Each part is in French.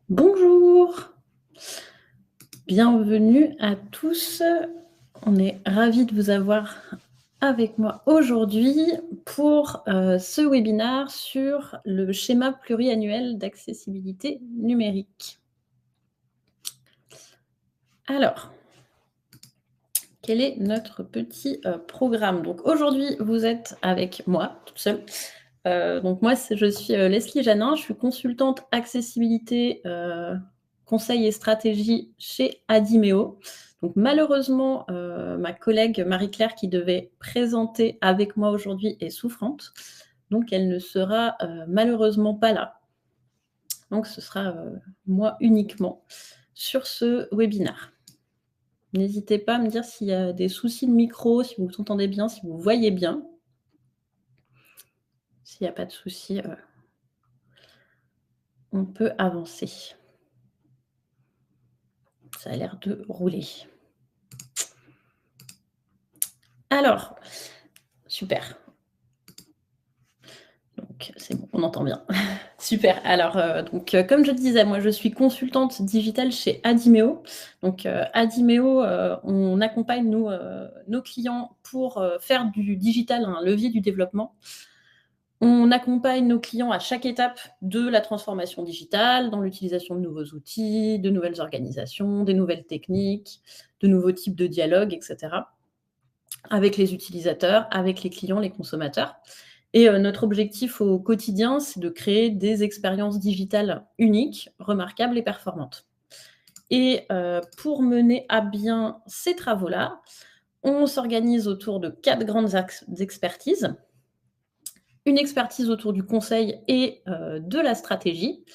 Bonjour, bienvenue à tous. On est ravis de vous avoir avec moi aujourd'hui pour ce webinaire sur le schéma pluriannuel d'accessibilité numérique. Alors, quel est notre petit programme? Donc aujourd'hui, vous êtes avec moi, toute seule. Donc moi, je suis Leslie Janin, je suis consultante accessibilité, conseil et stratégie chez Adimeo. Donc malheureusement, ma collègue Marie-Claire qui devait présenter avec moi aujourd'hui est souffrante, donc elle ne sera malheureusement pas là. Donc ce sera moi uniquement sur ce webinaire. N'hésitez pas à me dire s'il y a des soucis de micro, si vous entendez bien, si vous voyez bien. S'il n'y a pas de souci, on peut avancer. Ça a l'air de rouler. Alors, super. Donc c'est bon, on entend bien. Super. Alors, comme je disais, moi je suis consultante digitale chez Adimeo. Donc, Adimeo, on accompagne nous, nos clients pour, faire du digital un levier du développement. On accompagne nos clients à chaque étape de la transformation digitale, dans l'utilisation de nouveaux outils, de nouvelles organisations, des nouvelles techniques, de nouveaux types de dialogues, et cetera, avec les utilisateurs, avec les clients, les consommateurs. Et notre objectif au quotidien, c'est de créer des expériences digitales uniques, remarquables et performantes. Et pour mener à bien ces travaux-là, on s'organise autour de 4 grandes axes d'expertise. Une expertise autour du conseil et de la stratégie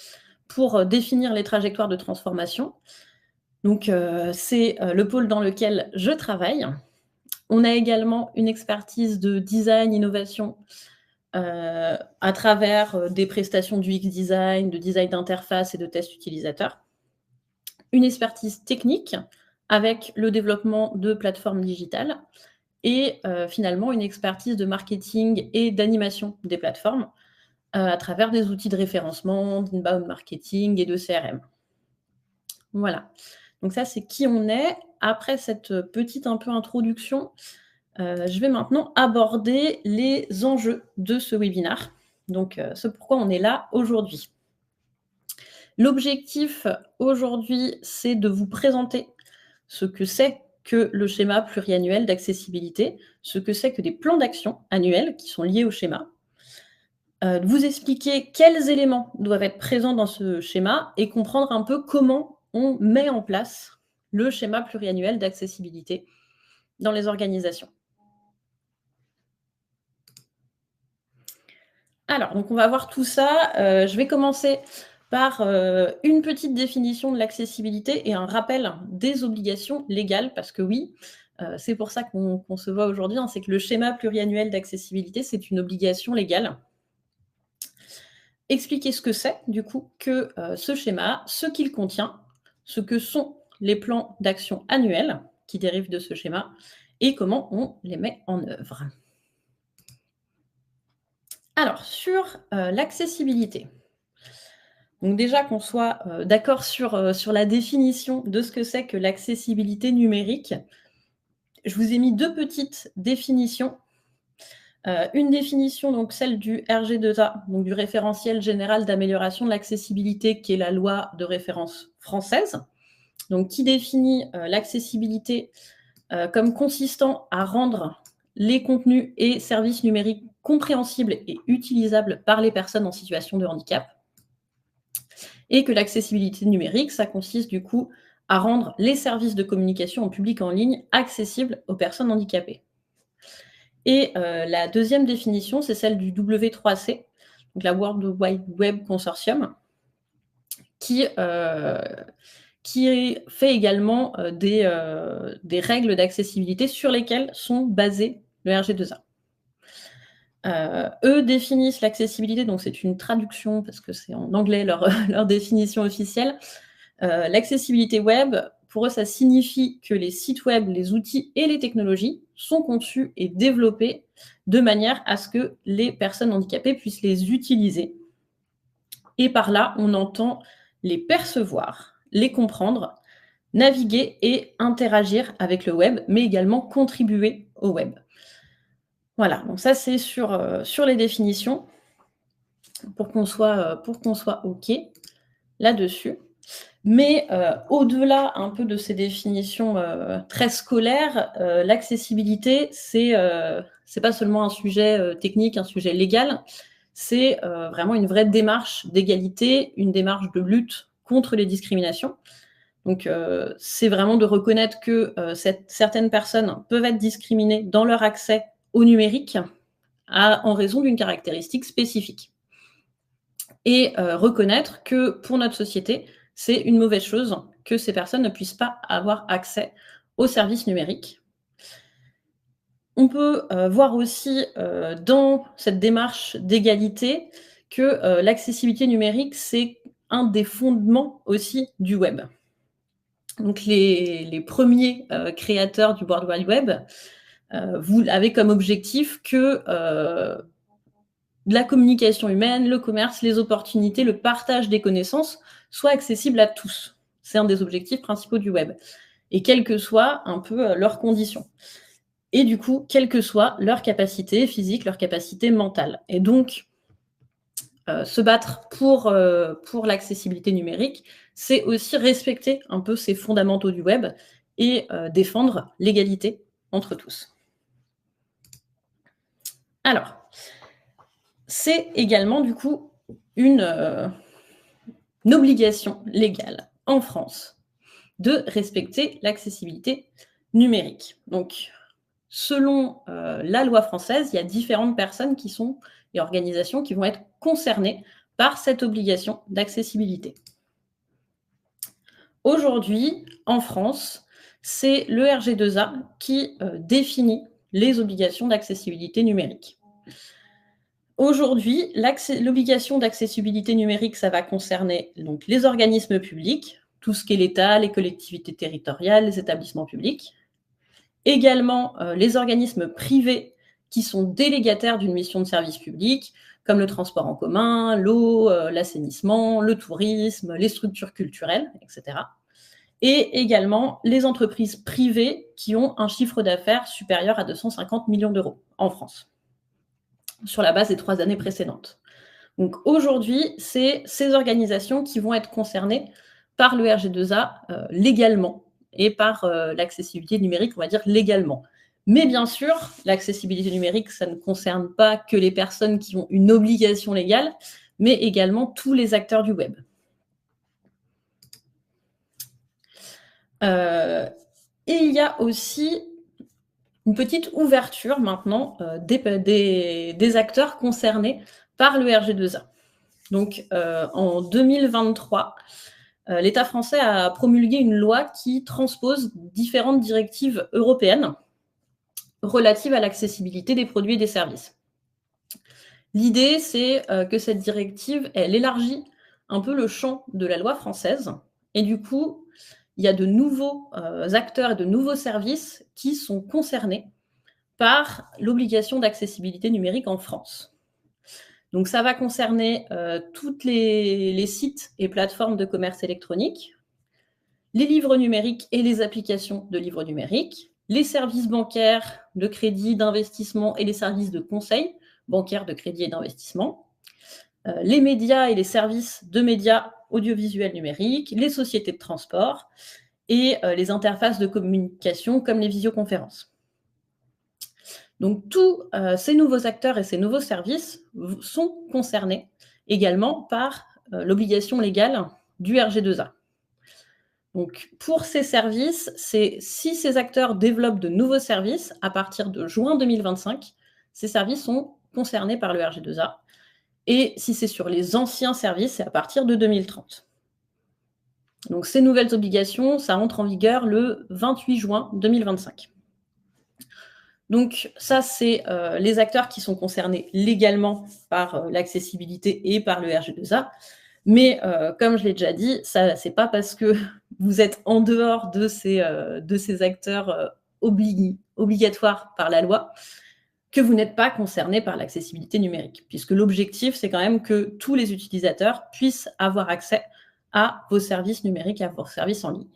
pour définir les trajectoires de transformation. Donc, c'est le pôle dans lequel je travaille. On a également une expertise de design, innovation, à travers des prestations d'UX design, de design d'interface et de tests utilisateurs. Une expertise technique avec le développement de plateformes digitales et finalement une expertise de marketing et d'animation des plateformes à travers des outils de référencement, d'inbound marketing et de CRM. Voilà. Donc ça, c'est qui on est. Après cette petite un peu introduction, je vais maintenant aborder les enjeux de ce webinaire. Donc, ce pourquoi on est là aujourd'hui. L'objectif aujourd'hui, c'est de vous présenter ce que c'est que le schéma pluriannuel d'accessibilité, ce que c'est que des plans d'action annuels qui sont liés au schéma, de vous expliquer quels éléments doivent être présents dans ce schéma et comprendre un peu comment on met en place le schéma pluriannuel d'accessibilité dans les organisations. Alors, donc on va voir tout ça. Je vais commencer par une petite définition de l'accessibilité et un rappel des obligations légales, parce que oui, c'est pour ça qu'on se voit aujourd'hui, hein, c'est que le schéma pluriannuel d'accessibilité, c'est une obligation légale. Expliquer ce que c'est, du coup, que ce schéma, ce qu'il contient, ce que sont les plans d'action annuels qui dérivent de ce schéma et comment on les met en œuvre. Alors, sur l'accessibilité. Donc déjà qu'on soit d'accord sur la définition de ce que c'est que l'accessibilité numérique, je vous ai mis 2 petites définitions. Une définition, donc celle du RG2A, donc du référentiel général d'amélioration de l'accessibilité, qui est la loi de référence française, donc qui définit l'accessibilité comme consistant à rendre les contenus et services numériques compréhensibles et utilisables par les personnes en situation de handicap. Et que l'accessibilité numérique, ça consiste du coup à rendre les services de communication en public en ligne accessibles aux personnes handicapées. Et la deuxième définition, c'est celle du W3C, donc la World Wide Web Consortium, qui fait également des règles d'accessibilité sur lesquelles sont basés le RG2A. Eux définissent l'accessibilité, donc c'est une traduction parce que c'est en anglais leur définition officielle. L'accessibilité web, pour eux, ça signifie que les sites web, les outils et les technologies sont conçus et développés de manière à ce que les personnes handicapées puissent les utiliser. Et par là, on entend les percevoir, les comprendre, naviguer et interagir avec le web, mais également contribuer au web. Voilà, donc ça c'est sur les définitions pour qu'on soit OK là-dessus. Mais au-delà un peu de ces définitions très scolaires, l'accessibilité, c'est pas seulement un sujet technique, un sujet légal, c'est vraiment une vraie démarche d'égalité, une démarche de lutte contre les discriminations. Donc c'est vraiment de reconnaître que certaines personnes peuvent être discriminées dans leur accès au numérique en raison d'une caractéristique spécifique. Et reconnaître que pour notre société, c'est une mauvaise chose que ces personnes ne puissent pas avoir accès aux services numériques. On peut voir aussi dans cette démarche d'égalité que l'accessibilité numérique, c'est un des fondements aussi du web. Donc les premiers créateurs du World Wide Web avaient comme objectif que la communication humaine, le commerce, les opportunités, le partage des connaissances soient accessibles à tous. C'est un des objectifs principaux du web. Et quelles que soient un peu leurs conditions. Et du coup, quelle que soit leur capacité physique, leur capacité mentale. Et donc, se battre pour l'accessibilité numérique, c'est aussi respecter un peu ces fondamentaux du web et défendre l'égalité entre tous. Alors, c'est également du coup une obligation légale en France de respecter l'accessibilité numérique. Donc, selon la loi française, il y a différentes personnes et organisations qui vont être concernées par cette obligation d'accessibilité. Aujourd'hui, en France, c'est le RG2A qui définit les obligations d'accessibilité numérique. Aujourd'hui, l'obligation d'accessibilité numérique, ça va concerner donc les organismes publics, tout ce qui est l'État, les collectivités territoriales, les établissements publics. Également, les organismes privés qui sont délégataires d'une mission de service public, comme le transport en commun, l'eau, l'assainissement, le tourisme, les structures culturelles, etc. Et également les entreprises privées qui ont un chiffre d'affaires supérieur à 250 millions d'euros en France, sur la base des 3 années précédentes. Donc aujourd'hui, c'est ces organisations qui vont être concernées par le RG2A légalement et par l'accessibilité numérique, on va dire légalement. Mais bien sûr, l'accessibilité numérique, ça ne concerne pas que les personnes qui ont une obligation légale, mais également tous les acteurs du web. Et il y a aussi une petite ouverture maintenant des acteurs concernés par le RG2A. Donc en 2023, l'État français a promulgué une loi qui transpose différentes directives européennes relatives à l'accessibilité des produits et des services. L'idée, c'est que cette directive, elle élargit un peu le champ de la loi française, et du coup, il y a de nouveaux acteurs et de nouveaux services qui sont concernés par l'obligation d'accessibilité numérique en France. Donc ça va concerner tous les sites et plateformes de commerce électronique, les livres numériques et les applications de livres numériques, les services bancaires de crédit, d'investissement et les services de conseil bancaire, de crédit et d'investissement, les médias et les services de médias audiovisuels numériques, les sociétés de transport et les interfaces de communication comme les visioconférences. Donc tous ces nouveaux acteurs et ces nouveaux services sont concernés également par l'obligation légale du RG2A. Donc pour ces services, si ces acteurs développent de nouveaux services, à partir de juin 2025, ces services sont concernés par le RG2A. Et si c'est sur les anciens services, c'est à partir de 2030. Donc ces nouvelles obligations, ça entre en vigueur le 28 juin 2025. Donc ça, c'est les acteurs qui sont concernés légalement par l'accessibilité et par le RG2A. Mais comme je l'ai déjà dit, ça, c'est pas parce que vous êtes en dehors de ces acteurs obligatoires par la loi que vous n'êtes pas concerné par l'accessibilité numérique, puisque l'objectif, c'est quand même que tous les utilisateurs puissent avoir accès à vos services numériques, à vos services en ligne.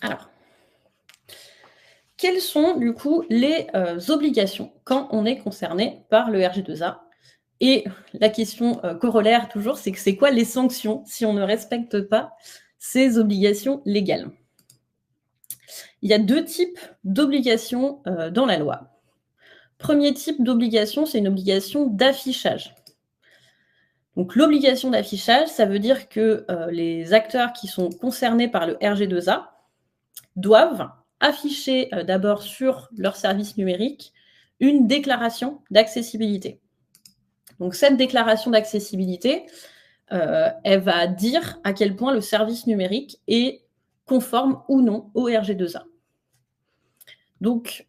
Alors, quelles sont du coup les obligations quand on est concerné par le RG2A? Et la question corollaire toujours, c'est que c'est quoi les sanctions si on ne respecte pas ces obligations légales? Il y a 2 types d'obligations dans la loi. Premier type d'obligation, c'est une obligation d'affichage. Donc l'obligation d'affichage, ça veut dire que les acteurs qui sont concernés par le RG2A doivent afficher d'abord sur leur service numérique une déclaration d'accessibilité. Donc cette déclaration d'accessibilité, elle va dire à quel point le service numérique est conforme ou non au RG2A. Donc,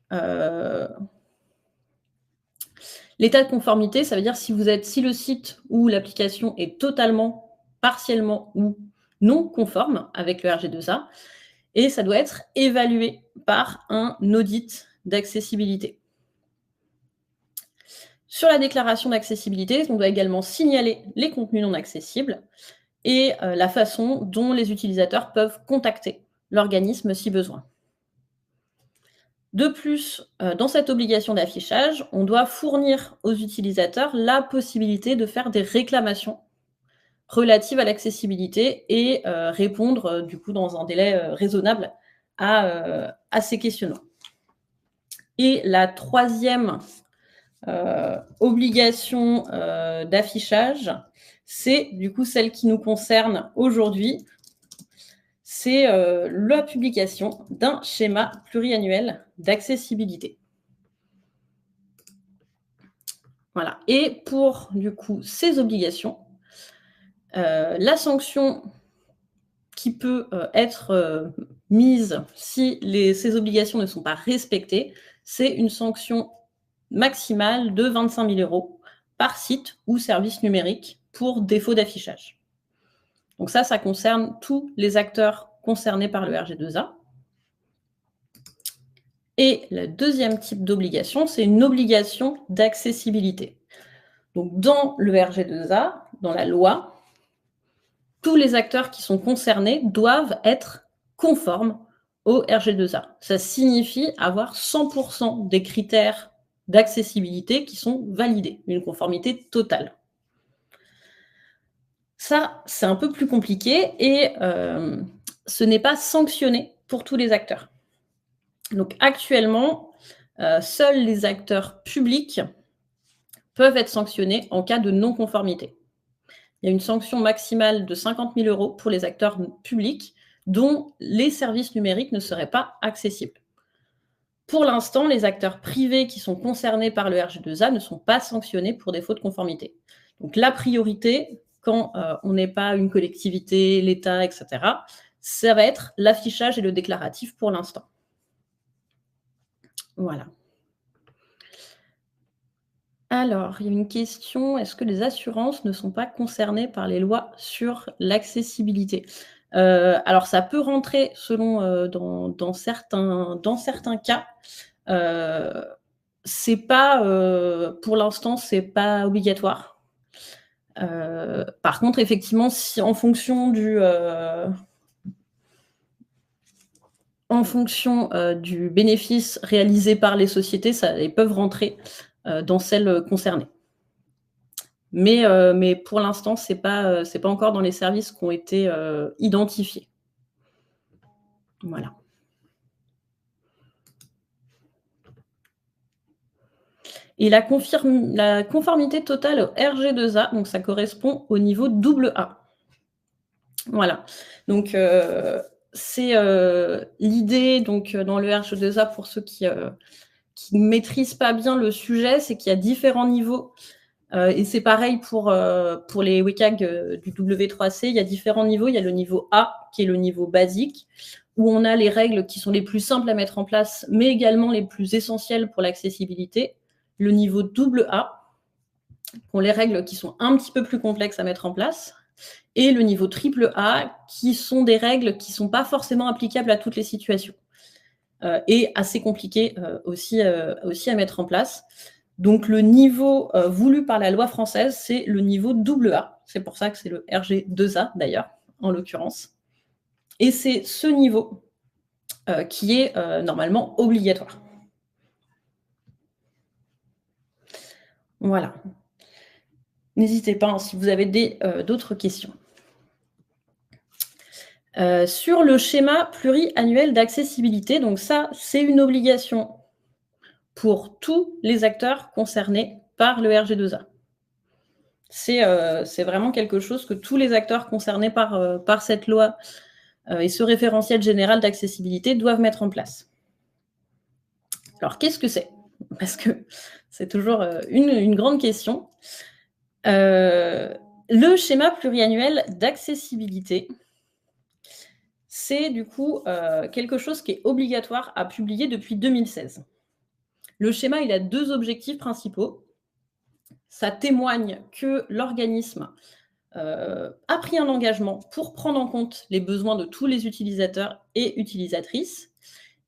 l'état de conformité, ça veut dire si le site ou l'application est totalement, partiellement ou non conforme avec le RG2A, et ça doit être évalué par un audit d'accessibilité. Sur la déclaration d'accessibilité, on doit également signaler les contenus non accessibles et la façon dont les utilisateurs peuvent contacter l'organisme si besoin. De plus, dans cette obligation d'affichage, on doit fournir aux utilisateurs la possibilité de faire des réclamations relatives à l'accessibilité et répondre du coup dans un délai raisonnable à ces questionnements. Et la troisième obligation d'affichage, c'est du coup celle qui nous concerne aujourd'hui, c'est la publication d'un schéma pluriannuel d'accessibilité. Voilà. Et pour du coup ces obligations, la sanction qui peut être mise si ces obligations ne sont pas respectées, c'est une sanction maximale de 25 000 € par site ou service numérique pour défaut d'affichage. Donc ça concerne tous les acteurs concernés par le RG2A. Et le deuxième type d'obligation, c'est une obligation d'accessibilité. Donc dans le RG2A, dans la loi, tous les acteurs qui sont concernés doivent être conformes au RG2A. Ça signifie avoir 100% des critères d'accessibilité qui sont validés, une conformité totale. Ça, c'est un peu plus compliqué et ce n'est pas sanctionné pour tous les acteurs. Donc actuellement, seuls les acteurs publics peuvent être sanctionnés en cas de non-conformité. Il y a une sanction maximale de 50 000 € pour les acteurs publics dont les services numériques ne seraient pas accessibles. Pour l'instant, les acteurs privés qui sont concernés par le RG2A ne sont pas sanctionnés pour défaut de conformité. Donc la priorité, quand on n'est pas une collectivité, l'État, etc., ça va être l'affichage et le déclaratif pour l'instant. Voilà. Alors, il y a une question, est-ce que les assurances ne sont pas concernées par les lois sur l'accessibilité? Alors ça peut rentrer selon, dans certains cas. C'est pas, pour l'instant, c'est pas obligatoire. Par contre, effectivement, si en fonction du bénéfice réalisé par les sociétés, ils peuvent rentrer dans celles concernées. Mais pour l'instant, c'est pas encore dans les services qui ont été identifiés. Voilà. Et la conformité totale au RG2A, donc ça correspond au niveau AA. Voilà. Donc c'est l'idée donc dans le RG2A pour ceux qui ne maîtrisent pas bien le sujet, c'est qu'il y a différents niveaux. Et c'est pareil pour les WCAG du W3C, il y a différents niveaux. Il y a le niveau A, qui est le niveau basique, où on a les règles qui sont les plus simples à mettre en place, mais également les plus essentielles pour l'accessibilité. Le niveau AA, qui ont les règles qui sont un petit peu plus complexes à mettre en place. Et le niveau AAA, qui sont des règles qui ne sont pas forcément applicables à toutes les situations. Et assez compliquées aussi à mettre en place. Donc le niveau voulu par la loi française, c'est le niveau AA. C'est pour ça que c'est le RG2A d'ailleurs, en l'occurrence. Et c'est ce niveau qui est normalement obligatoire. Voilà. N'hésitez pas si vous avez d'autres questions. Sur le schéma pluriannuel d'accessibilité, donc ça, c'est une obligation pour tous les acteurs concernés par le RG2A. C'est vraiment quelque chose que tous les acteurs concernés par cette loi et ce référentiel général d'accessibilité doivent mettre en place. Alors, qu'est-ce que c'est? Parce que c'est toujours une grande question. Le schéma pluriannuel d'accessibilité, c'est du coup quelque chose qui est obligatoire à publier depuis 2016. Le schéma, il a 2 objectifs principaux. Ça témoigne que l'organisme a pris un engagement pour prendre en compte les besoins de tous les utilisateurs et utilisatrices,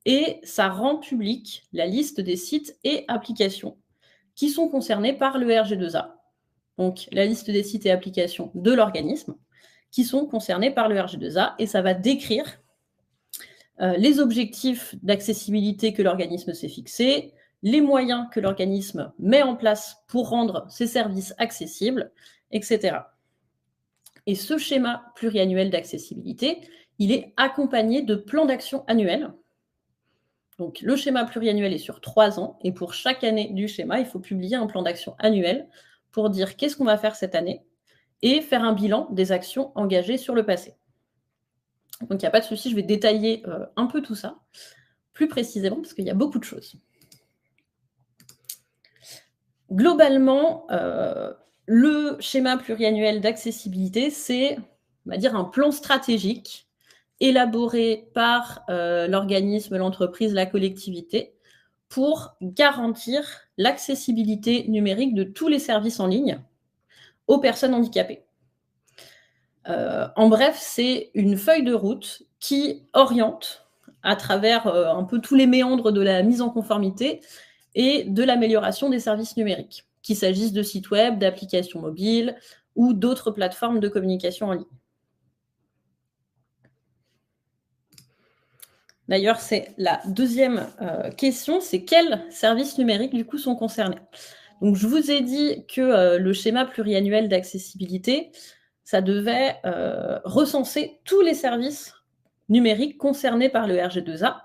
et ça rend publique la liste des sites et applications qui sont concernés par le RG2A. Donc, la liste des sites et applications de l'organisme qui sont concernés par le RG2A, et ça va décrire les objectifs d'accessibilité que l'organisme s'est fixés, les moyens que l'organisme met en place pour rendre ses services accessibles, etc. Et ce schéma pluriannuel d'accessibilité, il est accompagné de plans d'action annuels. Donc, le schéma pluriannuel est sur 3 ans, et pour chaque année du schéma, il faut publier un plan d'action annuel pour dire qu'est-ce qu'on va faire cette année et faire un bilan des actions engagées sur le passé. Donc, il n'y a pas de souci, je vais détailler un peu tout ça, plus précisément, parce qu'il y a beaucoup de choses. Globalement, le schéma pluriannuel d'accessibilité, c'est, on va dire, un plan stratégique élaboré par l'organisme, l'entreprise, la collectivité, pour garantir l'accessibilité numérique de tous les services en ligne aux personnes handicapées. En bref, c'est une feuille de route qui oriente à travers un peu tous les méandres de la mise en conformité et de l'amélioration des services numériques, qu'il s'agisse de sites web, d'applications mobiles ou d'autres plateformes de communication en ligne. D'ailleurs, c'est la deuxième question, c'est quels services numériques du coup sont concernés? Donc, je vous ai dit que le schéma pluriannuel d'accessibilité, ça devait recenser tous les services numériques concernés par le RG2A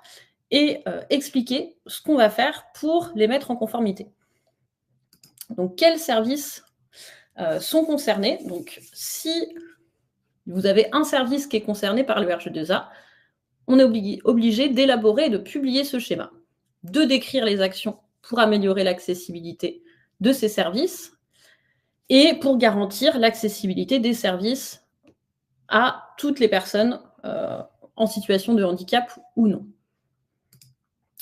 et expliquer ce qu'on va faire pour les mettre en conformité. Donc, quels services sont concernés? Donc, si vous avez un service qui est concerné par le RG2A, on est obligé d'élaborer et de publier ce schéma, de décrire les actions pour améliorer l'accessibilité de ces services et pour garantir l'accessibilité des services à toutes les personnes en situation de handicap ou non.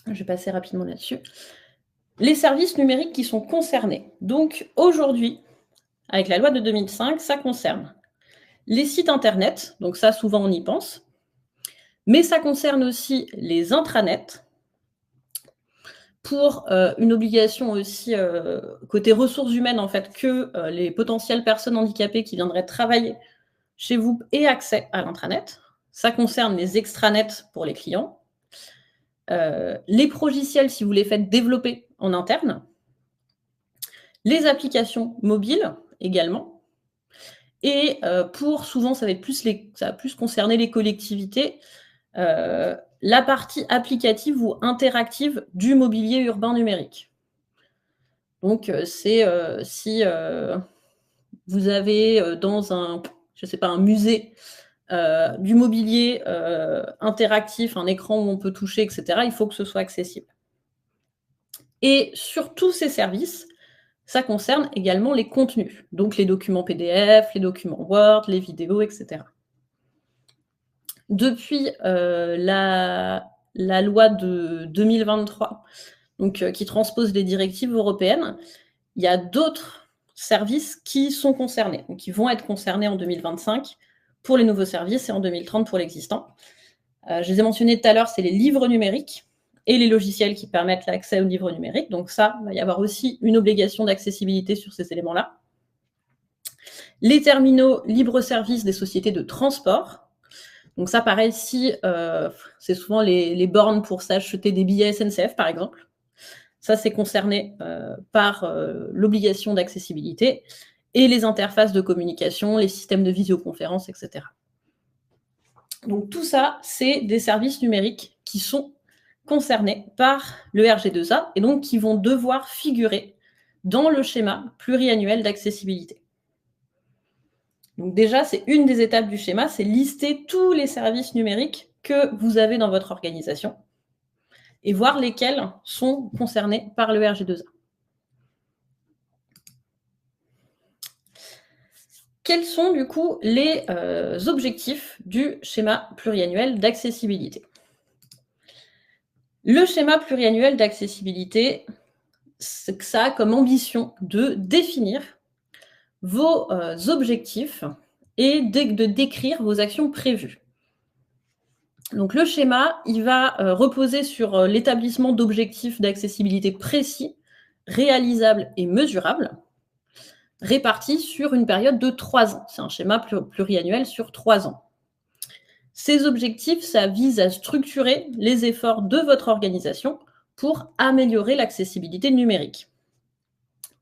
Je vais passer rapidement là-dessus. Les services numériques qui sont concernés. Donc aujourd'hui, avec la loi de 2005, ça concerne les sites internet, donc ça souvent on y pense, mais ça concerne aussi les intranets, pour une obligation aussi côté ressources humaines, en fait, que les potentielles personnes handicapées qui viendraient travailler chez vous aient accès à l'intranet. Ça concerne les extranets pour les clients. Les progiciels, si vous les faites développer en interne. Les applications mobiles également. Et souvent, ça va plus concerner les collectivités, la partie applicative ou interactive du mobilier urbain numérique. Donc, c'est si vous avez dans un musée, du mobilier interactif, un écran où on peut toucher, etc., il faut que ce soit accessible. Et sur tous ces services, ça concerne également les contenus, donc les documents PDF, les documents Word, les vidéos, etc. Depuis la loi de 2023, donc, qui transpose les directives européennes, il y a d'autres services qui sont concernés, donc qui vont être concernés en 2025 pour les nouveaux services et en 2030 pour l'existant. Je les ai mentionnés tout à l'heure, c'est les livres numériques. et les logiciels qui permettent l'accès au livre numérique. Donc ça, il va y avoir aussi une obligation d'accessibilité sur ces éléments-là. Les terminaux libre-service des sociétés de transport. Donc ça, pareil, si c'est souvent les bornes pour s'acheter des billets SNCF, par exemple. Ça, c'est concerné par l'obligation d'accessibilité et les interfaces de communication, les systèmes de visioconférence, etc. Donc tout ça, c'est des services numériques qui sont concernés par le RG2A et donc qui vont devoir figurer dans le schéma pluriannuel d'accessibilité. Donc déjà, c'est une des étapes du schéma, c'est lister tous les services numériques que vous avez dans votre organisation et voir lesquels sont concernés par le RG2A. Quels sont du coup les objectifs du schéma pluriannuel d'accessibilité? Le schéma pluriannuel d'accessibilité, ça a comme ambition de définir vos objectifs et de décrire vos actions prévues. Donc le schéma, il va reposer sur l'établissement d'objectifs d'accessibilité précis, réalisables et mesurables, répartis sur une période de 3 ans. C'est un schéma pluriannuel sur 3 ans. Ces objectifs, ça vise à structurer les efforts de votre organisation pour améliorer l'accessibilité numérique.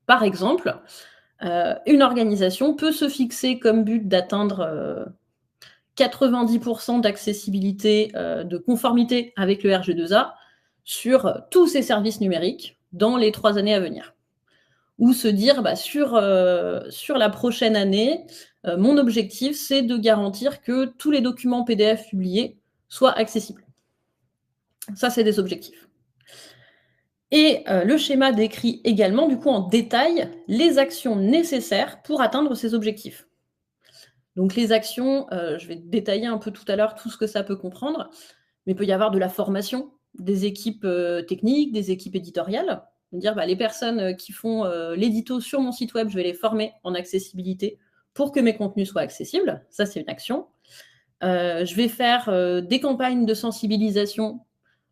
Par exemple, une organisation peut se fixer comme but d'atteindre 90% d'accessibilité, de conformité avec le RG2A sur tous ses services numériques dans les 3 années à venir. Ou se dire, sur la prochaine année, mon objectif, c'est de garantir que tous les documents PDF publiés soient accessibles. Ça, c'est des objectifs. Et le schéma décrit également, du coup, en détail, les actions nécessaires pour atteindre ces objectifs. Donc les actions, je vais détailler un peu tout à l'heure tout ce que ça peut comprendre, mais il peut y avoir de la formation des équipes techniques, des équipes éditoriales. Dire les personnes qui font l'édito sur mon site web, je vais les former en accessibilité pour que mes contenus soient accessibles. Ça, c'est une action. Je vais faire des campagnes de sensibilisation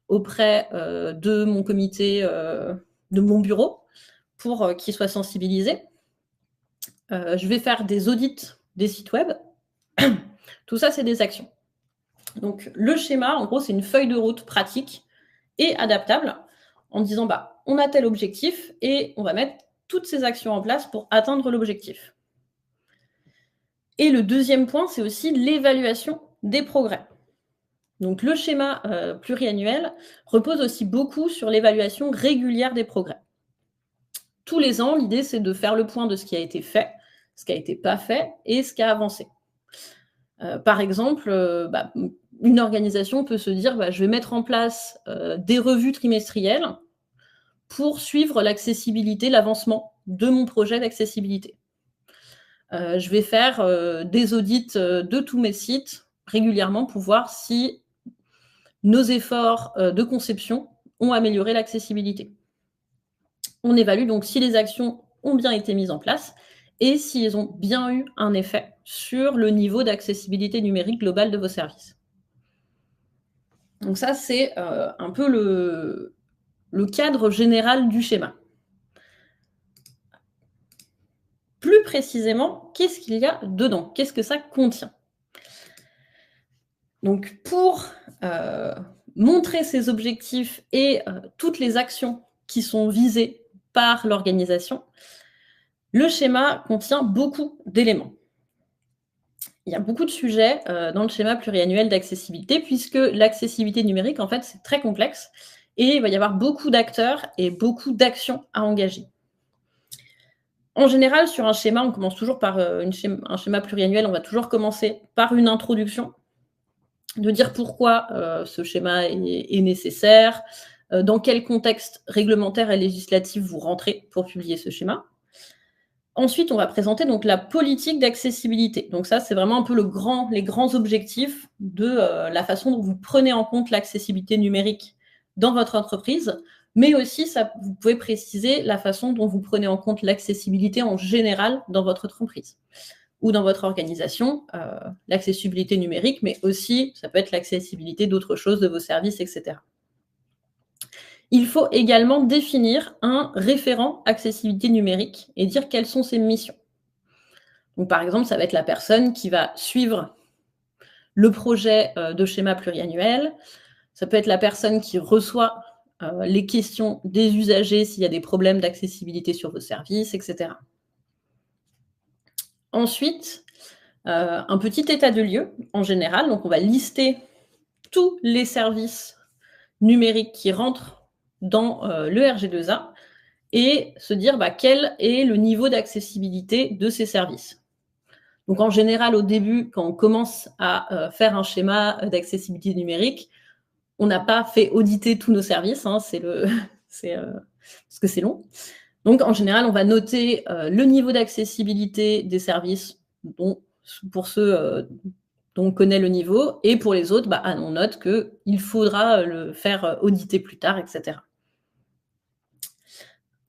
auprès de mon comité, de mon bureau, pour qu'ils soient sensibilisés. Je vais faire des audits des sites web. Tout ça, c'est des actions. Donc le schéma, en gros, c'est une feuille de route pratique et adaptable en disant on a tel objectif et on va mettre toutes ces actions en place pour atteindre l'objectif. Et le deuxième point, c'est aussi l'évaluation des progrès. Donc le schéma pluriannuel repose aussi beaucoup sur l'évaluation régulière des progrès. Tous les ans, l'idée, c'est de faire le point de ce qui a été fait, ce qui n'a été pas fait et ce qui a avancé. Par exemple, une organisation peut se dire je vais mettre en place des revues trimestrielles pour suivre l'accessibilité, l'avancement de mon projet d'accessibilité. Je vais faire des audits de tous mes sites régulièrement pour voir si nos efforts de conception ont amélioré l'accessibilité. On évalue donc si les actions ont bien été mises en place et s'ils ont bien eu un effet sur le niveau d'accessibilité numérique globale de vos services. Donc ça, c'est un peu le cadre général du schéma. Plus précisément, qu'est-ce qu'il y a dedans? Qu'est-ce que ça contient? Donc pour montrer ces objectifs et toutes les actions qui sont visées par l'organisation, le schéma contient beaucoup d'éléments. Il y a beaucoup de sujets dans le schéma pluriannuel d'accessibilité, puisque l'accessibilité numérique, en fait, c'est très complexe et il va y avoir beaucoup d'acteurs et beaucoup d'actions à engager. En général, sur un schéma, on commence toujours par un schéma pluriannuel, on va toujours commencer par une introduction, de dire pourquoi ce schéma est nécessaire, dans quel contexte réglementaire et législatif vous rentrez pour publier ce schéma. Ensuite, on va présenter donc la politique d'accessibilité. Donc ça, c'est vraiment un peu les grands objectifs de la façon dont vous prenez en compte l'accessibilité numérique dans votre entreprise, mais aussi, vous pouvez préciser la façon dont vous prenez en compte l'accessibilité en général dans votre entreprise ou dans votre organisation, l'accessibilité numérique, mais aussi, ça peut être l'accessibilité d'autres choses, de vos services, etc. Il faut également définir un référent accessibilité numérique et dire quelles sont ses missions. Donc, par exemple, ça va être la personne qui va suivre le projet de schéma pluriannuel. Ça peut être la personne qui reçoit les questions des usagers s'il y a des problèmes d'accessibilité sur vos services, etc. Ensuite, un petit état de lieu en général. Donc, on va lister tous les services numériques qui rentrent dans le RG2A et se dire quel est le niveau d'accessibilité de ces services. Donc en général, au début, quand on commence à faire un schéma d'accessibilité numérique, on n'a pas fait auditer tous nos services, hein, parce que c'est long. Donc en général, on va noter le niveau d'accessibilité des services pour ceux dont on connaît le niveau, et pour les autres, on note qu'il faudra le faire auditer plus tard, etc.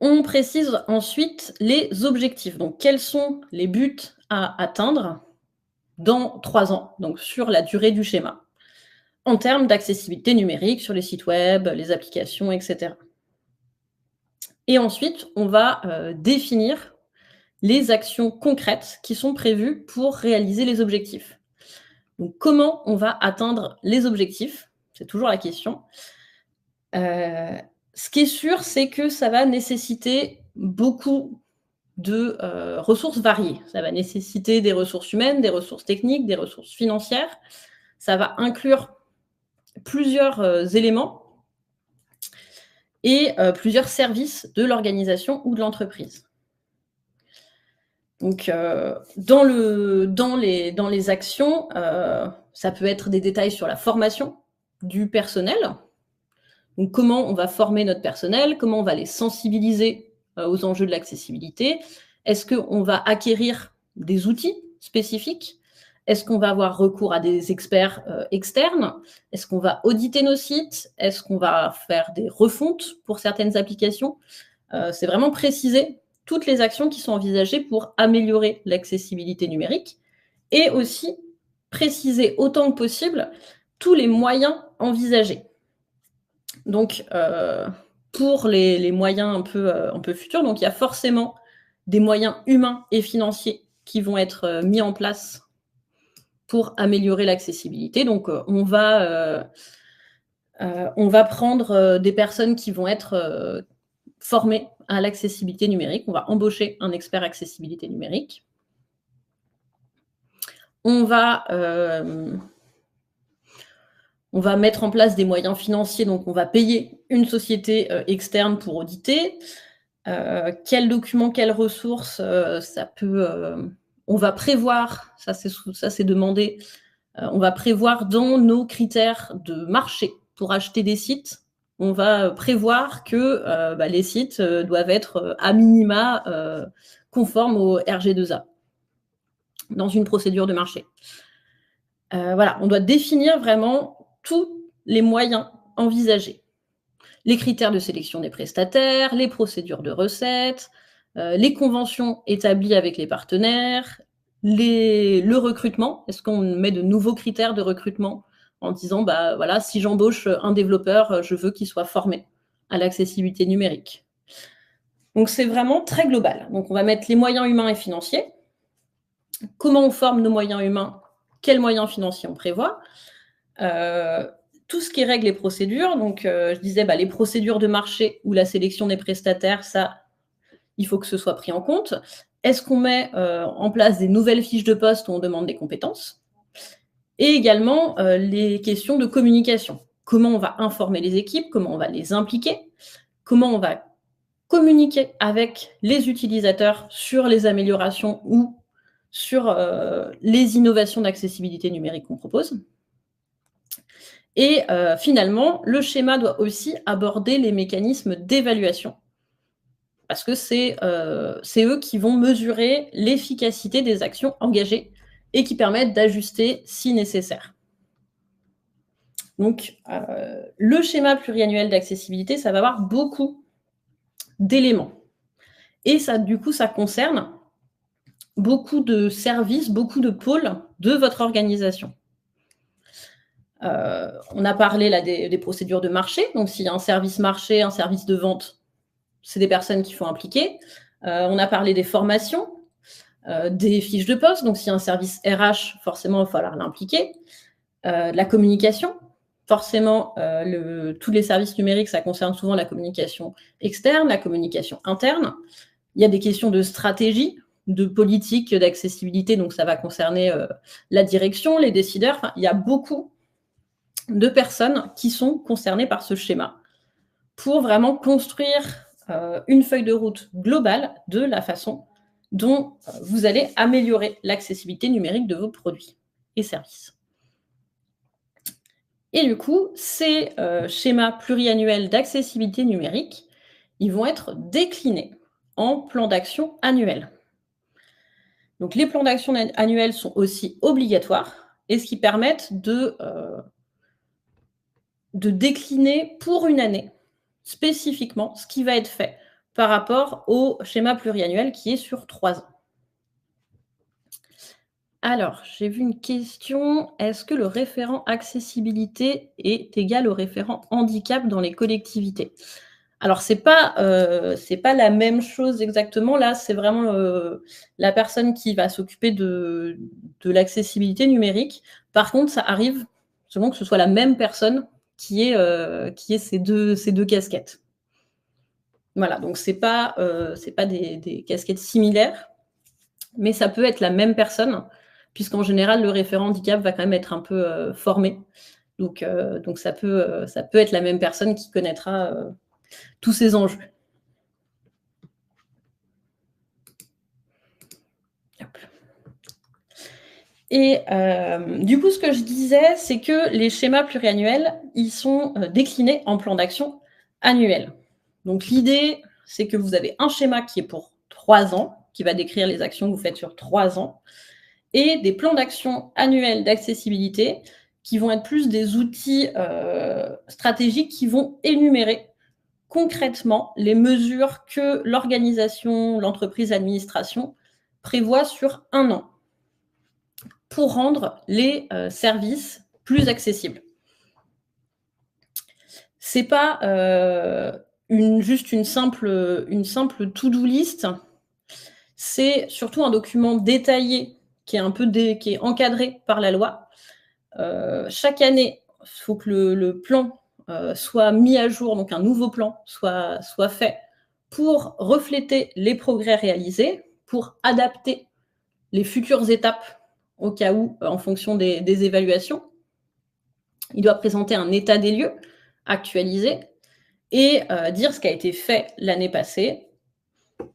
On précise ensuite les objectifs. Donc, quels sont les buts à atteindre dans 3 ans, donc sur la durée du schéma, en termes d'accessibilité numérique sur les sites web, les applications, etc. Et ensuite, on va définir les actions concrètes qui sont prévues pour réaliser les objectifs. Donc, comment on va atteindre les objectifs? C'est toujours la question. Ce qui est sûr, c'est que ça va nécessiter beaucoup de ressources variées. Ça va nécessiter des ressources humaines, des ressources techniques, des ressources financières. Ça va inclure plusieurs éléments et plusieurs services de l'organisation ou de l'entreprise. Donc, dans les actions, ça peut être des détails sur la formation du personnel. Donc, comment on va former notre personnel, comment on va les sensibiliser aux enjeux de l'accessibilité. Est-ce qu'on va acquérir des outils spécifiques? Est-ce qu'on va avoir recours à des experts externes? Est-ce qu'on va auditer nos sites? Est-ce qu'on va faire des refontes pour certaines applications? C'est vraiment préciser toutes les actions qui sont envisagées pour améliorer l'accessibilité numérique et aussi préciser autant que possible tous les moyens envisagés. Donc, pour les moyens un peu futurs, donc il y a forcément des moyens humains et financiers qui vont être mis en place pour améliorer l'accessibilité. Donc, on va prendre des personnes qui vont être formées à l'accessibilité numérique. On va embaucher un expert accessibilité numérique. On va mettre en place des moyens financiers, donc on va payer une société externe pour auditer. Quels documents, quelles ressources, on va prévoir, ça c'est demandé, on va prévoir dans nos critères de marché pour acheter des sites, on va prévoir que les sites doivent être à minima conformes au RG2A dans une procédure de marché. Voilà, on doit définir vraiment tous les moyens envisagés. Les critères de sélection des prestataires, les procédures de recettes, les conventions établies avec les partenaires, le recrutement. Est-ce qu'on met de nouveaux critères de recrutement en disant, voilà, si j'embauche un développeur, je veux qu'il soit formé à l'accessibilité numérique. Donc, c'est vraiment très global. Donc, on va mettre les moyens humains et financiers. Comment on forme nos moyens humains? Quels moyens financiers on prévoit? Tout ce qui est règles et procédures, donc je disais les procédures de marché ou la sélection des prestataires, ça, il faut que ce soit pris en compte. Est-ce qu'on met en place des nouvelles fiches de poste où on demande des compétences? Et également les questions de communication. Comment on va informer les équipes? Comment on va les impliquer? Comment on va communiquer avec les utilisateurs sur les améliorations ou sur les innovations d'accessibilité numérique qu'on propose? Et finalement, le schéma doit aussi aborder les mécanismes d'évaluation, parce que c'est eux qui vont mesurer l'efficacité des actions engagées et qui permettent d'ajuster si nécessaire. Donc, le schéma pluriannuel d'accessibilité, ça va avoir beaucoup d'éléments. Et ça, du coup, ça concerne beaucoup de services, beaucoup de pôles de votre organisation. On a parlé là des procédures de marché. Donc, s'il y a un service marché, un service de vente, c'est des personnes qu'il faut impliquer. On a parlé des formations, des fiches de poste. Donc, s'il y a un service RH, forcément, il va falloir l'impliquer. De la communication. Forcément, tous les services numériques, ça concerne souvent la communication externe, la communication interne. Il y a des questions de stratégie, de politique, d'accessibilité, donc ça va concerner la direction, les décideurs. Enfin, il y a beaucoup de personnes qui sont concernées par ce schéma pour vraiment construire une feuille de route globale de la façon dont vous allez améliorer l'accessibilité numérique de vos produits et services. Et du coup, ces schémas pluriannuels d'accessibilité numérique, ils vont être déclinés en plans d'action annuels. Donc les plans d'action annuels sont aussi obligatoires et ce qui permettent de décliner pour une année spécifiquement ce qui va être fait par rapport au schéma pluriannuel qui est sur 3 ans. Alors, j'ai vu une question. Est-ce que le référent accessibilité est égal au référent handicap dans les collectivités? Alors, c'est pas la même chose exactement. Là, c'est vraiment la personne qui va s'occuper de l'accessibilité numérique. Par contre, ça arrive selon que ce soit la même personne qui ait ces deux casquettes. Voilà, donc c'est pas des casquettes similaires, mais ça peut être la même personne, puisqu'en général, le référent handicap va quand même être un peu formé. Donc ça peut être la même personne qui connaîtra tous ces enjeux. Et du coup, ce que je disais, c'est que les schémas pluriannuels, ils sont déclinés en plans d'action annuels. Donc l'idée, c'est que vous avez un schéma qui est pour 3 ans, qui va décrire les actions que vous faites sur 3 ans, et des plans d'action annuels d'accessibilité qui vont être plus des outils stratégiques qui vont énumérer concrètement les mesures que l'organisation, l'entreprise, l'administration prévoit sur 1 an pour rendre les services plus accessibles. C'est pas juste une simple to-do list, c'est surtout un document détaillé qui est encadré par la loi. Chaque année, il faut que le plan soit mis à jour, donc un nouveau plan soit fait pour refléter les progrès réalisés, pour adapter les futures étapes au cas où, en fonction des évaluations. Il doit présenter un état des lieux actualisé et dire ce qui a été fait l'année passée,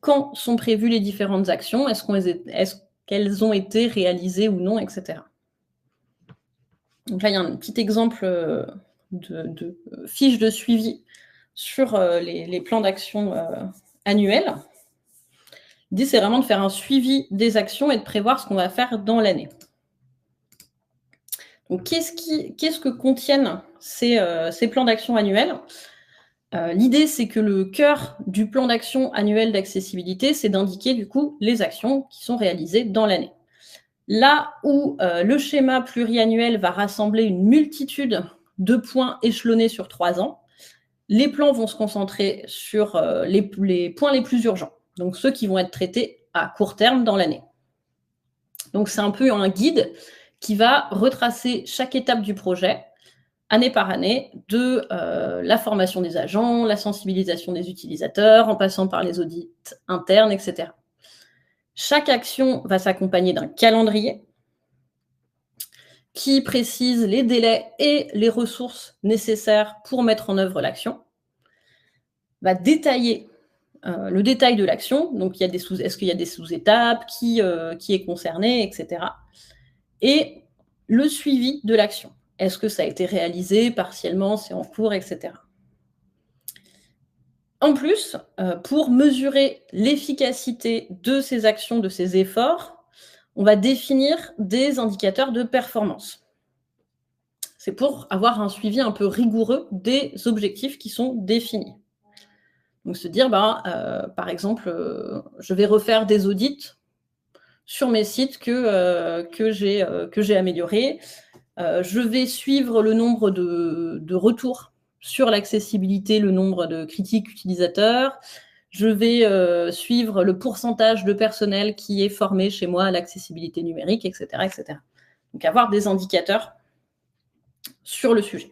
quand sont prévues les différentes actions, est-ce qu'elles ont été réalisées ou non, etc. Donc là, il y a un petit exemple de fiche de suivi sur les plans d'action annuels. L'idée, c'est vraiment de faire un suivi des actions et de prévoir ce qu'on va faire dans l'année. Donc, qu'est-ce que contiennent ces plans d'action annuels? L'idée, c'est que le cœur du plan d'action annuel d'accessibilité, c'est d'indiquer du coup les actions qui sont réalisées dans l'année. Là où le schéma pluriannuel va rassembler une multitude de points échelonnés sur 3 ans, les plans vont se concentrer sur les points les plus urgents, donc ceux qui vont être traités à court terme dans l'année. Donc c'est un peu un guide qui va retracer chaque étape du projet, année par année, de la formation des agents, la sensibilisation des utilisateurs, en passant par les audits internes, etc. Chaque action va s'accompagner d'un calendrier qui précise les délais et les ressources nécessaires pour mettre en œuvre l'action, va détailler le détail de l'action, donc est-ce qu'il y a des sous-étapes, qui est concerné, etc. Et le suivi de l'action. Est-ce que ça a été réalisé partiellement, c'est en cours, etc. En plus, pour mesurer l'efficacité de ces actions, de ces efforts, on va définir des indicateurs de performance. C'est pour avoir un suivi un peu rigoureux des objectifs qui sont définis. Donc se dire, par exemple, je vais refaire des audits sur mes sites que j'ai améliorés. Je vais suivre le nombre de retours sur l'accessibilité, le nombre de critiques utilisateurs. Je vais suivre le pourcentage de personnel qui est formé chez moi à l'accessibilité numérique, etc., etc. Donc, avoir des indicateurs sur le sujet.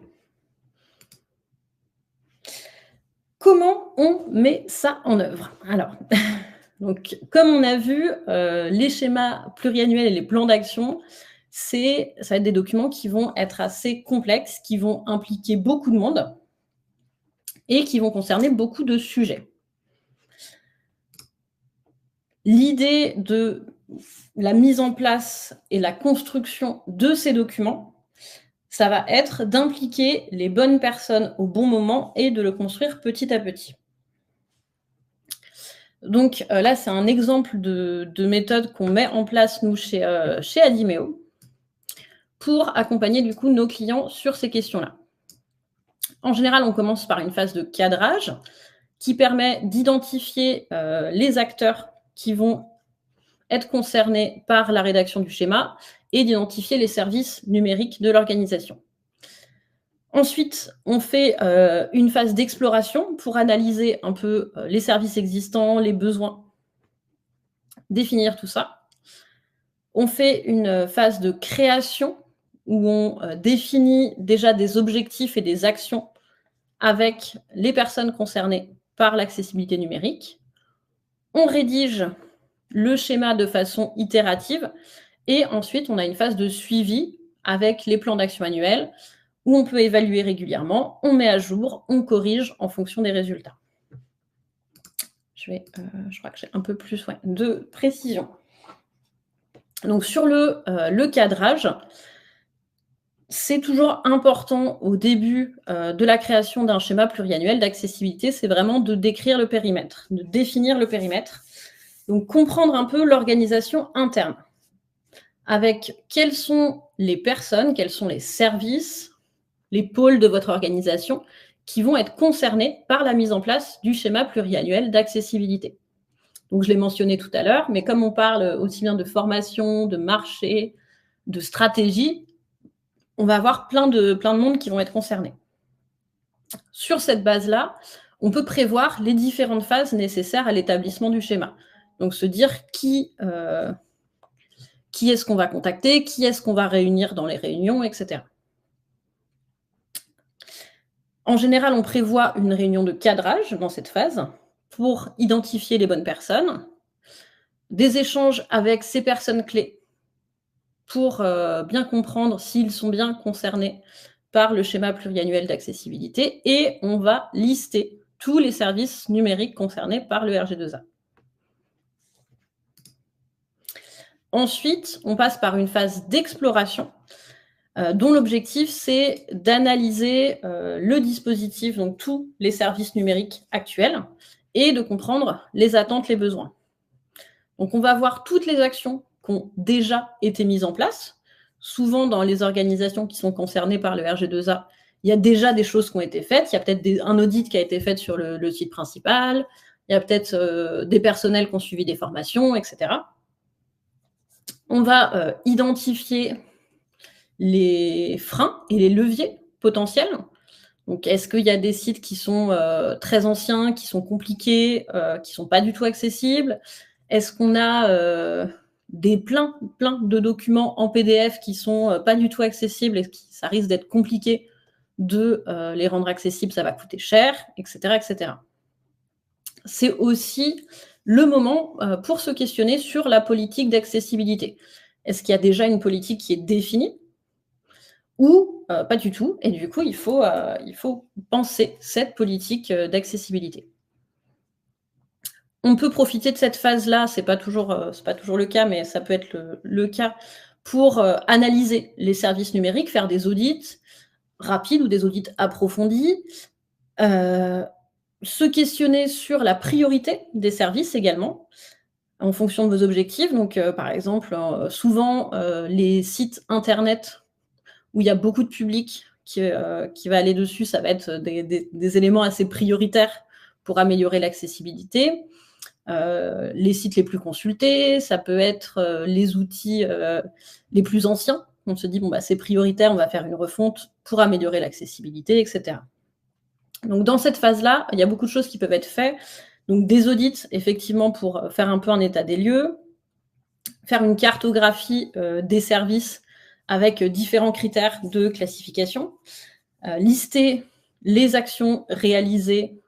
Comment on met ça en œuvre? Alors, donc, comme on a vu, les schémas pluriannuels et les plans d'action, ça va être des documents qui vont être assez complexes, qui vont impliquer beaucoup de monde et qui vont concerner beaucoup de sujets. L'idée de la mise en place et la construction de ces documents, ça va être d'impliquer les bonnes personnes au bon moment et de le construire petit à petit. Donc là, c'est un exemple de méthode qu'on met en place, nous, chez Adimeo, pour accompagner, du coup, nos clients sur ces questions-là. En général, on commence par une phase de cadrage qui permet d'identifier les acteurs qui vont être concernés par la rédaction du schéma et d'identifier les services numériques de l'organisation. Ensuite, on fait une phase d'exploration pour analyser un peu les services existants, les besoins, définir tout ça. On fait une phase de création où on définit déjà des objectifs et des actions avec les personnes concernées par l'accessibilité numérique. On rédige le schéma de façon itérative et ensuite, on a une phase de suivi avec les plans d'action annuels où on peut évaluer régulièrement, on met à jour, on corrige en fonction des résultats. Je crois que j'ai un peu plus de précision. Donc, sur le cadrage, c'est toujours important au début de la création d'un schéma pluriannuel d'accessibilité, c'est vraiment de décrire le périmètre, de définir le périmètre. Donc, comprendre un peu l'organisation interne, avec quelles sont les personnes, quels sont les services, les pôles de votre organisation qui vont être concernés par la mise en place du schéma pluriannuel d'accessibilité. Donc, je l'ai mentionné tout à l'heure, mais comme on parle aussi bien de formation, de marché, de stratégie, on va avoir plein de monde qui vont être concernés. Sur cette base-là, on peut prévoir les différentes phases nécessaires à l'établissement du schéma. Donc, se dire qui est-ce qu'on va contacter, qui est-ce qu'on va réunir dans les réunions, etc. En général, on prévoit une réunion de cadrage dans cette phase pour identifier les bonnes personnes, des échanges avec ces personnes clés pour bien comprendre s'ils sont bien concernés par le schéma pluriannuel d'accessibilité et on va lister tous les services numériques concernés par le RG2A. Ensuite, on passe par une phase d'exploration dont l'objectif, c'est d'analyser le dispositif, donc tous les services numériques actuels, et de comprendre les attentes, les besoins. Donc, on va voir toutes les actions qui ont déjà été mises en place. Souvent, dans les organisations qui sont concernées par le RG2A, il y a déjà des choses qui ont été faites. Il y a peut-être un audit qui a été fait sur le site principal. Il y a peut-être des personnels qui ont suivi des formations, etc. On va identifier les freins et les leviers potentiels. Donc, est-ce qu'il y a des sites qui sont très anciens, qui sont compliqués, qui ne sont pas du tout accessibles? Est-ce qu'on a plein de documents en PDF qui ne sont pas du tout accessibles et ça risque d'être compliqué de les rendre accessibles, ça va coûter cher, etc., etc. C'est aussi le moment pour se questionner sur la politique d'accessibilité. Est-ce qu'il y a déjà une politique qui est définie ou pas du tout? Et du coup, il faut penser cette politique d'accessibilité. On peut profiter de cette phase-là, c'est pas toujours le cas, mais ça peut être le cas pour analyser les services numériques, faire des audits rapides ou des audits approfondis, se questionner sur la priorité des services également, en fonction de vos objectifs. Donc, par exemple, souvent, les sites internet où il y a beaucoup de public qui va aller dessus, ça va être des éléments assez prioritaires pour améliorer l'accessibilité. Les sites les plus consultés, ça peut être les outils les plus anciens On se dit, bon, c'est prioritaire, on va faire une refonte pour améliorer l'accessibilité, etc. Donc, dans cette phase-là, il y a beaucoup de choses qui peuvent être faites. Donc, des audits, effectivement, pour faire un peu un état des lieux, faire une cartographie des services avec différents critères de classification, lister les actions réalisées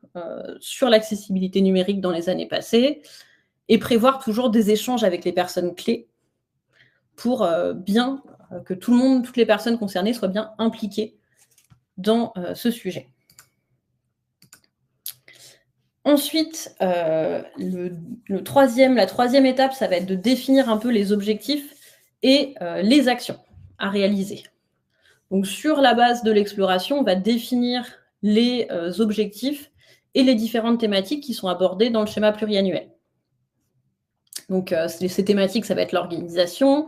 sur l'accessibilité numérique dans les années passées et prévoir toujours des échanges avec les personnes clés pour bien que tout le monde, toutes les personnes concernées soient bien impliquées dans ce sujet. Ensuite, la troisième étape, ça va être de définir un peu les objectifs et les actions à réaliser. Donc, sur la base de l'exploration, on va définir les objectifs et les différentes thématiques qui sont abordées dans le schéma pluriannuel. Donc, ces thématiques, ça va être l'organisation,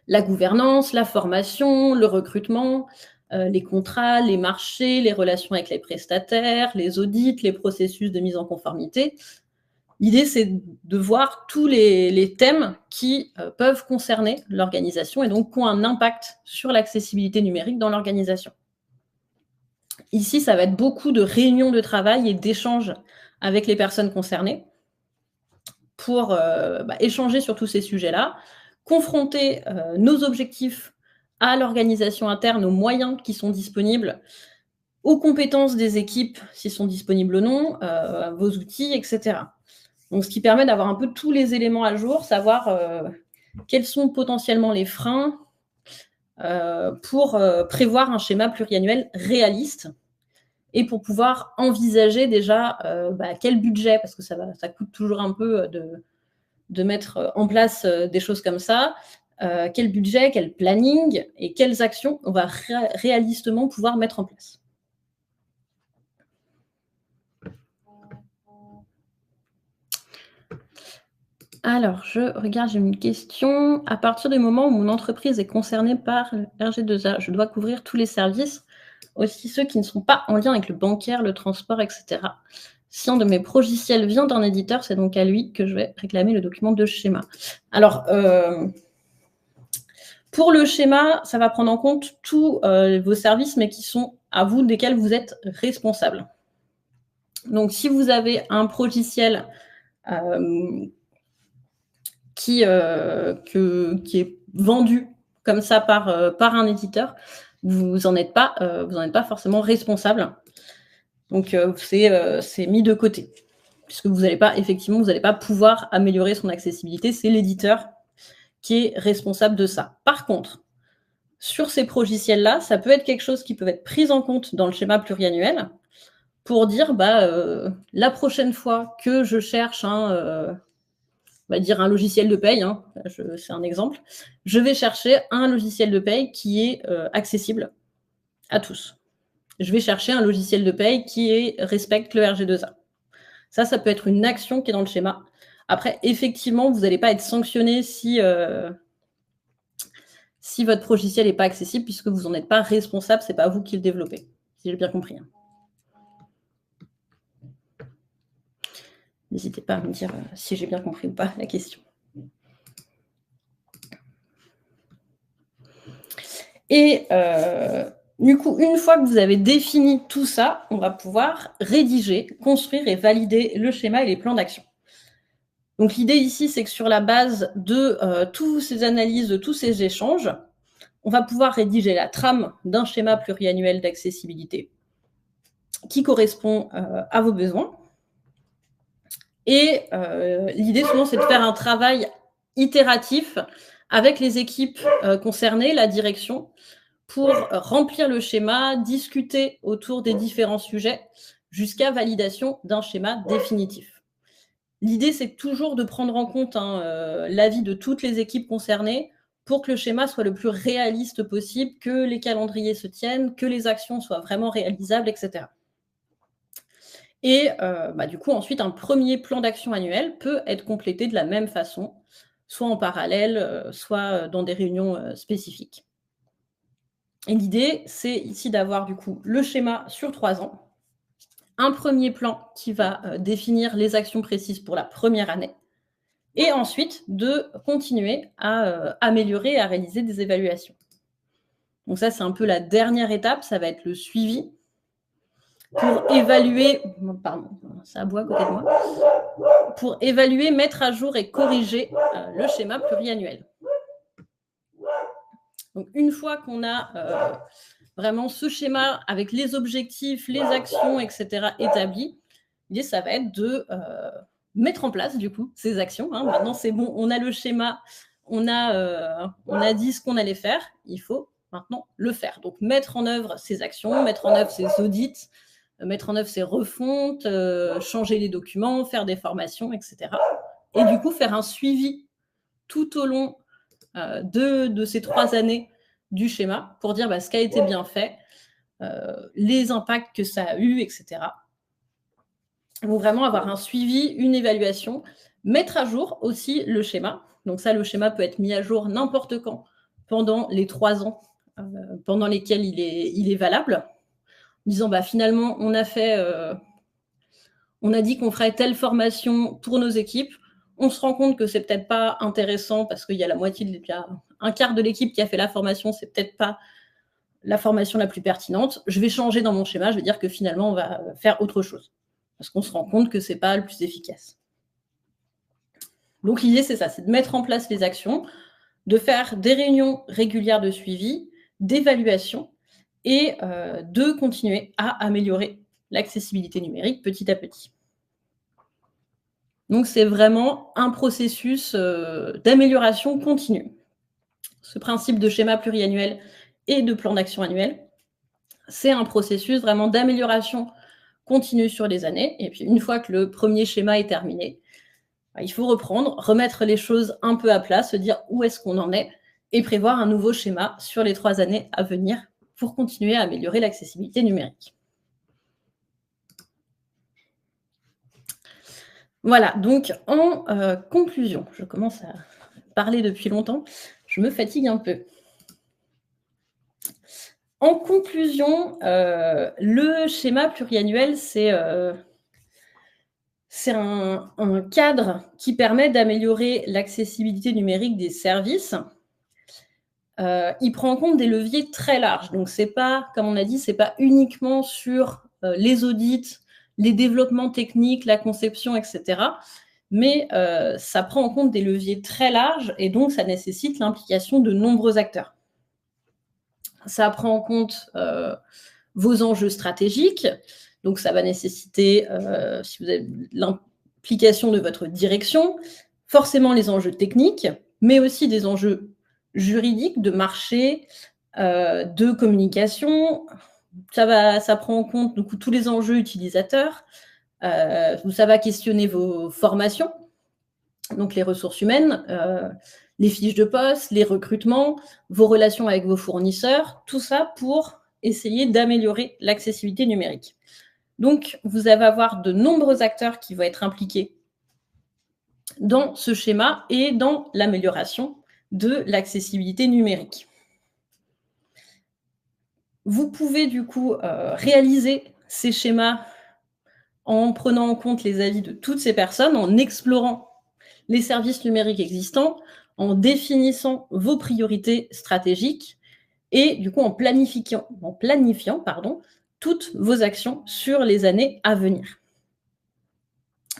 la gouvernance, la formation, le recrutement, les contrats, les marchés, les relations avec les prestataires, les audits, les processus de mise en conformité. L'idée, c'est de voir tous les thèmes qui peuvent concerner l'organisation et donc qui ont un impact sur l'accessibilité numérique dans l'organisation. Ici, ça va être beaucoup de réunions de travail et d'échanges avec les personnes concernées pour échanger sur tous ces sujets-là, confronter nos objectifs à l'organisation interne, aux moyens qui sont disponibles, aux compétences des équipes, s'ils sont disponibles ou non, vos outils, etc. Donc, ce qui permet d'avoir un peu tous les éléments à jour, savoir quels sont potentiellement les freins pour prévoir un schéma pluriannuel réaliste et pour pouvoir envisager déjà quel budget, parce que ça coûte toujours un peu de mettre en place des choses comme ça, quel budget, quel planning et quelles actions on va réalistement pouvoir mettre en place. Alors, je regarde, j'ai une question. À partir du moment où mon entreprise est concernée par le RG2A, je dois couvrir tous les services, aussi ceux qui ne sont pas en lien avec le bancaire, le transport, etc. Si un de mes progiciels vient d'un éditeur, c'est donc à lui que je vais réclamer le document de schéma. Alors, pour le schéma, ça va prendre en compte tous vos services, mais qui sont à vous, desquels vous êtes responsable. Donc, si vous avez un progiciel qui est vendu comme ça par un éditeur, vous n'en êtes pas forcément responsable. Donc, c'est mis de côté, puisque vous n'allez pas pouvoir améliorer son accessibilité. C'est l'éditeur qui est responsable de ça. Par contre, sur ces progiciels-là, ça peut être quelque chose qui peut être pris en compte dans le schéma pluriannuel pour dire, la prochaine fois que je cherche un logiciel de paye, c'est un exemple, je vais chercher un logiciel de paye qui est accessible à tous. Je vais chercher un logiciel de paye qui respecte le RG2A. Ça peut être une action qui est dans le schéma. Après, effectivement, vous n'allez pas être sanctionné si votre logiciel n'est pas accessible, puisque vous n'en êtes pas responsable, ce n'est pas vous qui le développez, si j'ai bien compris. N'hésitez pas à me dire si j'ai bien compris ou pas la question. Et du coup, une fois que vous avez défini tout ça, on va pouvoir rédiger, construire et valider le schéma et les plans d'action. Donc l'idée ici, c'est que sur la base de toutes ces analyses, de tous ces échanges, on va pouvoir rédiger la trame d'un schéma pluriannuel d'accessibilité qui correspond à vos besoins. Et l'idée, souvent, c'est de faire un travail itératif avec les équipes concernées, la direction, pour remplir le schéma, discuter autour des différents sujets, jusqu'à validation d'un schéma définitif. L'idée, c'est toujours de prendre en compte l'avis de toutes les équipes concernées pour que le schéma soit le plus réaliste possible, que les calendriers se tiennent, que les actions soient vraiment réalisables, etc. Et du coup, ensuite, un premier plan d'action annuel peut être complété de la même façon, soit en parallèle, soit dans des réunions spécifiques. Et l'idée, c'est ici d'avoir du coup le schéma sur 3 ans, un premier plan qui va définir les actions précises pour la première année, et ensuite de continuer à améliorer et à réaliser des évaluations. Donc ça, c'est un peu la dernière étape, ça va être le suivi pour évaluer, pardon, ça aboie à côté de moi, pour évaluer, mettre à jour et corriger le schéma pluriannuel. Donc une fois qu'on a vraiment ce schéma avec les objectifs, les actions, etc. établis, l'idée, ça va être de mettre en place, du coup, ces actions. Hein. Maintenant, c'est bon, on a le schéma, on a dit ce qu'on allait faire, il faut maintenant le faire. Donc, mettre en œuvre ces actions, mettre en œuvre ces audits, mettre en œuvre ces refontes, changer les documents, faire des formations, etc. Et du coup, faire un suivi tout au long de ces 3 années du schéma pour dire ce qui a été bien fait, les impacts que ça a eu, etc. Donc vraiment avoir un suivi, une évaluation, mettre à jour aussi le schéma. Donc ça, le schéma peut être mis à jour n'importe quand pendant les 3 ans pendant lesquels il est valable, en disant finalement on a dit qu'on ferait telle formation pour nos équipes, on se rend compte que c'est peut-être pas intéressant parce qu'il y a un quart de l'équipe qui a fait la formation, c'est peut-être pas la formation la plus pertinente. Je vais changer dans mon schéma, je vais dire que finalement on va faire autre chose parce qu'on se rend compte que c'est pas le plus efficace. Donc l'idée c'est ça, c'est de mettre en place les actions, de faire des réunions régulières de suivi, d'évaluation et de continuer à améliorer l'accessibilité numérique petit à petit. Donc c'est vraiment un processus d'amélioration continue. Ce principe de schéma pluriannuel et de plan d'action annuel, c'est un processus vraiment d'amélioration continue sur les années. Et puis une fois que le premier schéma est terminé, il faut remettre les choses un peu à plat, se dire où est-ce qu'on en est et prévoir un nouveau schéma sur les 3 années à venir pour continuer à améliorer l'accessibilité numérique. Voilà, donc en conclusion, je commence à parler depuis longtemps, je me fatigue un peu. En conclusion, le schéma pluriannuel, c'est un cadre qui permet d'améliorer l'accessibilité numérique des services. Il prend en compte des leviers très larges. Donc, c'est pas, comme on a dit, c'est pas uniquement sur les audits, les développements techniques, la conception, etc. Mais ça prend en compte des leviers très larges et donc ça nécessite l'implication de nombreux acteurs. Ça prend en compte vos enjeux stratégiques. Donc, ça va nécessiter, si vous avez l'implication de votre direction, forcément les enjeux techniques, mais aussi des enjeux juridiques, de marché, de communication. Ça prend en compte du coup, tous les enjeux utilisateurs. Ça va questionner vos formations, donc les ressources humaines, les fiches de poste, les recrutements, vos relations avec vos fournisseurs, tout ça pour essayer d'améliorer l'accessibilité numérique. Donc, vous allez avoir de nombreux acteurs qui vont être impliqués dans ce schéma et dans l'amélioration de l'accessibilité numérique. Vous pouvez du coup réaliser ces schémas en prenant en compte les avis de toutes ces personnes, en explorant les services numériques existants, en définissant vos priorités stratégiques et du coup en planifiant toutes vos actions sur les années à venir.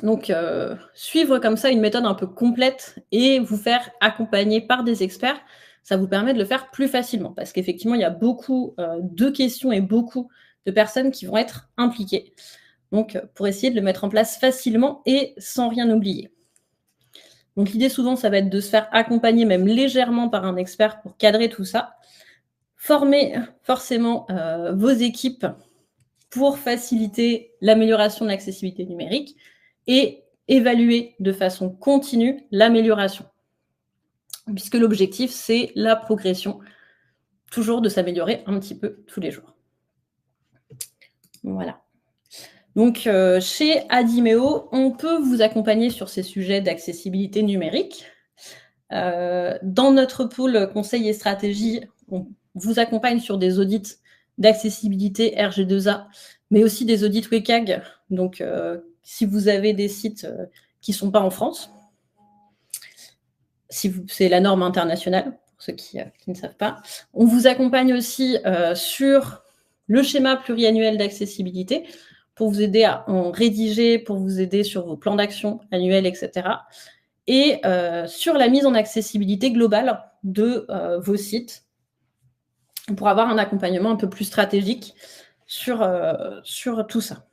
Donc, suivre comme ça une méthode un peu complète et vous faire accompagner par des experts, ça vous permet de le faire plus facilement parce qu'effectivement, il y a beaucoup de questions et beaucoup de personnes qui vont être impliquées. Donc, pour essayer de le mettre en place facilement et sans rien oublier. Donc, l'idée souvent, ça va être de se faire accompagner même légèrement par un expert pour cadrer tout ça. Former forcément vos équipes pour faciliter l'amélioration de l'accessibilité numérique et évaluer de façon continue l'amélioration. Puisque l'objectif, c'est la progression, toujours de s'améliorer un petit peu tous les jours. Voilà. Donc, chez Adimeo, on peut vous accompagner sur ces sujets d'accessibilité numérique. Dans notre pôle conseil et stratégie, on vous accompagne sur des audits d'accessibilité RG2A, mais aussi des audits WCAG. Donc, si vous avez des sites qui ne sont pas en France, c'est la norme internationale, pour ceux qui ne savent pas. On vous accompagne aussi sur le schéma pluriannuel d'accessibilité pour vous aider à en rédiger, pour vous aider sur vos plans d'action annuels, etc. Et sur la mise en accessibilité globale de vos sites pour avoir un accompagnement un peu plus stratégique sur tout ça.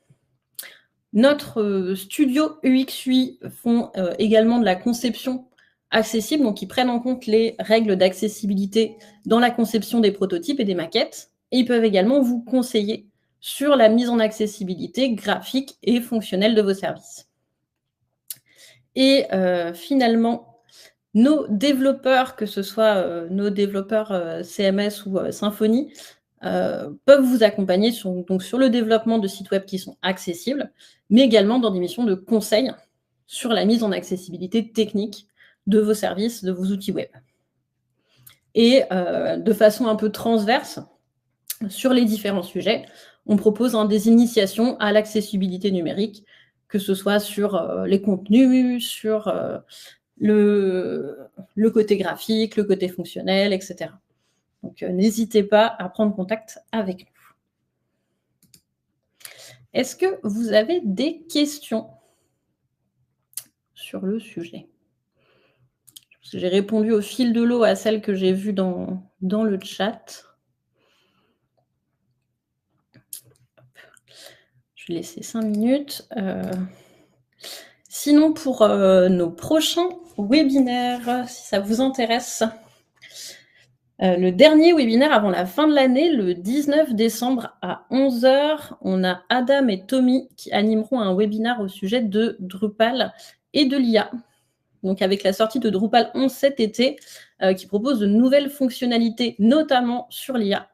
Notre studio UX/UI font également de la conception accessible, donc ils prennent en compte les règles d'accessibilité dans la conception des prototypes et des maquettes, et ils peuvent également vous conseiller sur la mise en accessibilité graphique et fonctionnelle de vos services. Et finalement, nos développeurs, que ce soit nos développeurs CMS ou Symfony, peuvent vous accompagner donc sur le développement de sites web qui sont accessibles, mais également dans des missions de conseil sur la mise en accessibilité technique de vos services, de vos outils web. Et de façon un peu transverse, sur les différents sujets, on propose des initiations à l'accessibilité numérique, que ce soit sur les contenus, sur le côté graphique, le côté fonctionnel, etc. Donc, n'hésitez pas à prendre contact avec nous. Est-ce que vous avez des questions sur le sujet? J'ai répondu au fil de l'eau à celles que j'ai vues dans le chat. Je vais laisser 5 minutes. Sinon, pour nos prochains webinaires, si ça vous intéresse, le dernier webinaire avant la fin de l'année, le 19 décembre à 11 h, on a Adam et Tommy qui animeront un webinaire au sujet de Drupal et de l'IA. Donc avec la sortie de Drupal 11 cet été, qui propose de nouvelles fonctionnalités, notamment sur l'IA.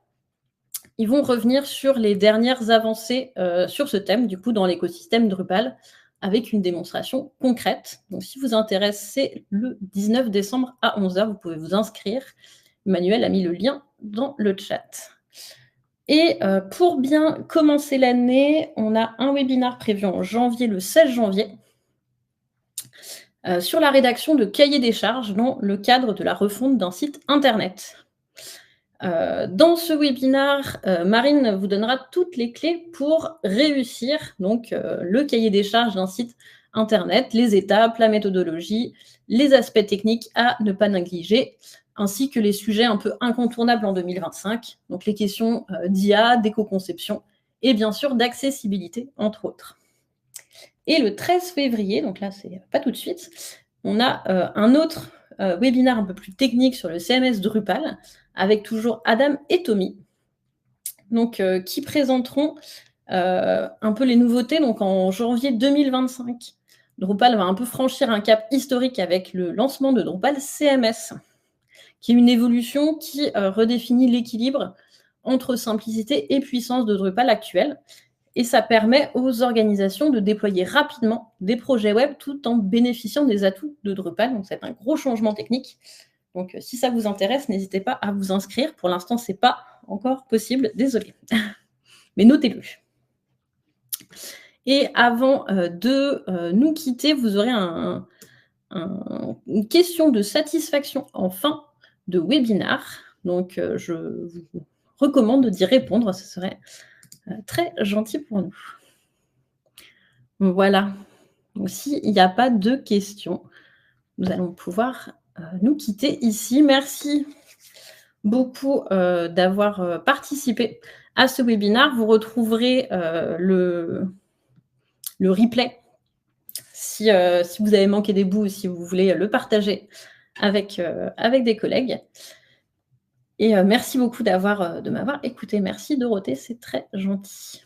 Ils vont revenir sur les dernières avancées sur ce thème, du coup, dans l'écosystème Drupal, avec une démonstration concrète. Donc si vous intéressez, le 19 décembre à 11 h, vous pouvez vous inscrire. Emmanuel a mis le lien dans le chat. Et pour bien commencer l'année, on a un webinaire prévu en janvier, le 16 janvier, sur la rédaction de cahiers des charges dans le cadre de la refonte d'un site internet. Dans ce webinaire, Marine vous donnera toutes les clés pour réussir donc, le cahier des charges d'un site internet, les étapes, la méthodologie, les aspects techniques à ne pas négliger, ainsi que les sujets un peu incontournables en 2025, donc les questions d'IA, d'éco-conception et bien sûr d'accessibilité, entre autres. Et le 13 février, donc là c'est pas tout de suite, on a un autre webinaire un peu plus technique sur le CMS Drupal, avec toujours Adam et Tommy, donc, qui présenteront un peu les nouveautés. Donc en janvier 2025, Drupal va un peu franchir un cap historique avec le lancement de Drupal CMS, qui est une évolution qui redéfinit l'équilibre entre simplicité et puissance de Drupal actuel. Et ça permet aux organisations de déployer rapidement des projets web tout en bénéficiant des atouts de Drupal. Donc c'est un gros changement technique. Donc si ça vous intéresse, n'hésitez pas à vous inscrire. Pour l'instant, ce n'est pas encore possible, désolé. Mais notez-le. Et avant de nous quitter, vous aurez une question de satisfaction en fin de webinaire. Donc, je vous recommande d'y répondre. Ce serait très gentil pour nous. Voilà. Donc, s'il n'y a pas de questions, nous allons pouvoir nous quitter ici. Merci beaucoup d'avoir participé à ce webinaire. Vous retrouverez le replay si vous avez manqué des bouts ou si vous voulez le partager avec des collègues. Et merci beaucoup de m'avoir écouté. Merci Dorothée, c'est très gentil.